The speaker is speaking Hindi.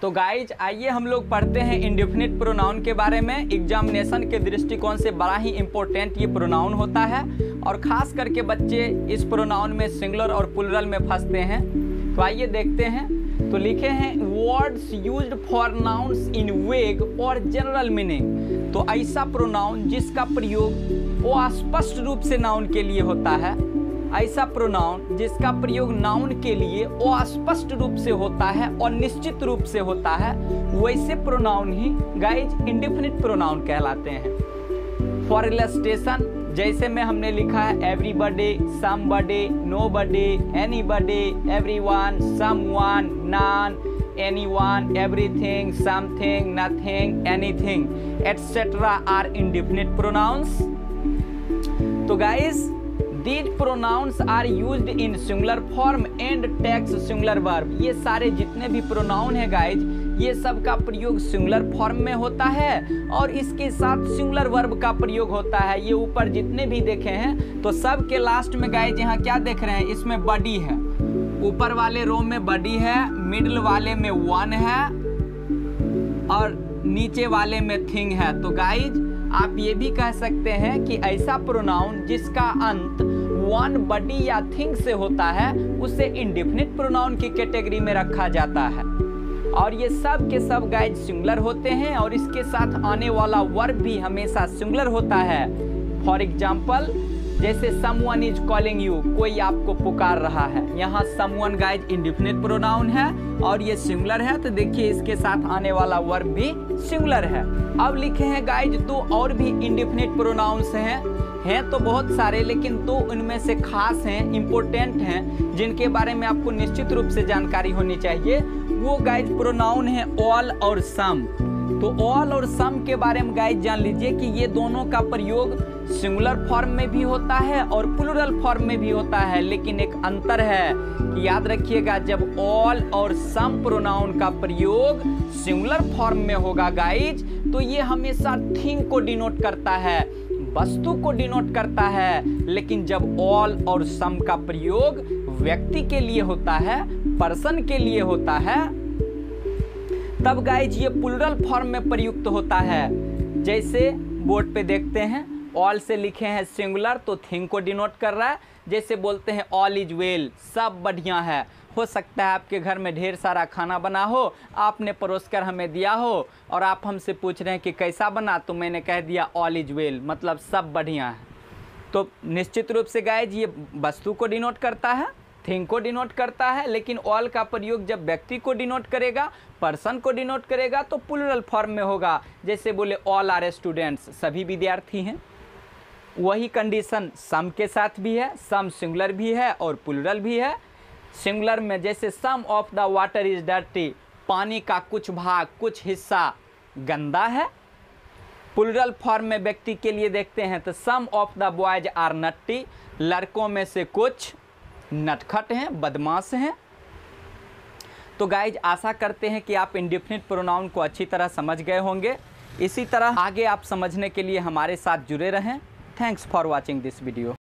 तो गाइज आइए हम लोग पढ़ते हैं इंडेफिनिट प्रोनाउन के बारे में। एग्जामिनेशन के दृष्टिकोण से बड़ा ही इंपॉर्टेंट ये प्रोनाउन होता है और खास करके बच्चे इस प्रोनाउन में सिंगुलर और प्लूरल में फंसते हैं। तो आइए देखते हैं। तो लिखे हैं words used for nouns in वेग और जनरल मीनिंग। तो ऐसा प्रोनाउन जिसका प्रयोग वो स्पष्ट रूप से नाउन के लिए होता है, ऐसा प्रोनाउन जिसका प्रयोग नाउन के लिए वो स्पष्ट रूप से होता है और निश्चित रूप से होता है, वैसे प्रोनाउन ही गाइज इंडेफिनिट प्रोनाउन कहलाते हैं। फॉर इलस्ट्रेशन जैसे में हमने लिखा है everybody, somebody, nobody, anybody, everyone, someone, none, anyone, everything, something, nothing, anything et cetera are indefinite pronouns. तो guys These pronouns are used in singular form and takes singular verb। ये सारे जितने भी प्रोनाउन है गाइज, ये सब का प्रयोग सिंगुलर फॉर्म में होता है और इसके साथ सिंगुलर वर्ब का प्रयोग होता है। ये ऊपर जितने भी देखे हैं तो सब के लास्ट में गाइज यहाँ क्या देख रहे हैं, इसमें बॉडी है। ऊपर वाले रो में बॉडी है, मिडिल वाले में वन है और नीचे वाले में थिंग है। तो गाइज आप ये भी कह सकते हैं कि ऐसा प्रोनाउन जिसका अंत वन, बॉडी या थिंग से होता है उसे इंडेफिनिट प्रोनाउन की कैटेगरी में रखा जाता है। और ये सब के सब गाइज सिंगुलर होते हैं और इसके साथ आने वाला वर्ब भी हमेशा सिंगुलर होता है। फॉर एग्जाम्पल जैसे समवन इज कॉलिंग यू, कोई आपको पुकार रहा है, यहाँ समवन गाइज इंडेफिनिट प्रोनाउन है और ये सिंगुलर है। तो देखिए इसके साथ आने वाला वर्ब भी सिंगुलर है। अब लिखे हैं गाइज दो और भी इंडेफिनिट प्रोनाउंस हैं तो बहुत सारे, लेकिन दो उनमें से खास हैं, इंपॉर्टेंट हैं, जिनके बारे में आपको निश्चित रूप से जानकारी होनी चाहिए। वो गाइज प्रोनाउन है ऑल और सम। तो ऑल और सम के बारे में गाइज जान लीजिए कि ये दोनों का प्रयोग सिंगुलर फॉर्म में भी होता है और प्लूरल फॉर्म में भी होता है, लेकिन एक अंतर है कि याद रखिएगा जब ऑल और सम प्रोनाउन का प्रयोग सिंगुलर फॉर्म में होगा गाइज तो ये हमेशा थिंग को डिनोट करता है, वस्तु को डिनोट करता है। लेकिन जब ऑल और सम का प्रयोग व्यक्ति के लिए होता है, पर्सन के लिए होता है, तब गाइज ये प्लूरल फॉर्म में प्रयुक्त होता है। जैसे बोर्ड पे देखते हैं ऑल से लिखे हैं सिंगुलर तो थिंग को डिनोट कर रहा है। जैसे बोलते हैं ऑल इज वेल, सब बढ़िया है। हो सकता है आपके घर में ढेर सारा खाना बना हो, आपने परोसकर हमें दिया हो और आप हमसे पूछ रहे हैं कि कैसा बना, तो मैंने कह दिया ऑल इज वेल, मतलब सब बढ़िया है। तो निश्चित रूप से गाइज ये वस्तु को डिनोट करता है, थिंग को डिनोट करता है, लेकिन ऑल का प्रयोग जब व्यक्ति को डिनोट करेगा, पर्सन को डिनोट करेगा तो प्लूरल फॉर्म में होगा। जैसे बोले ऑल आर स्टूडेंट्स, सभी विद्यार्थी हैं। वही कंडीशन सम के साथ भी है, सम सिंगुलर भी है और प्लूरल भी है। सिंगुलर में जैसे some of the water is dirty, पानी का कुछ भाग, कुछ हिस्सा गंदा है। प्लूरल फॉर्म में व्यक्ति के लिए देखते हैं तो some of the boys are naughty, लड़कों में से कुछ नटखट हैं, बदमाश हैं। तो गाइज आशा करते हैं कि आप इंडेफिनिट प्रोनाउन को अच्छी तरह समझ गए होंगे। इसी तरह आगे आप समझने के लिए हमारे साथ जुड़े रहें। Thanks for watching this video.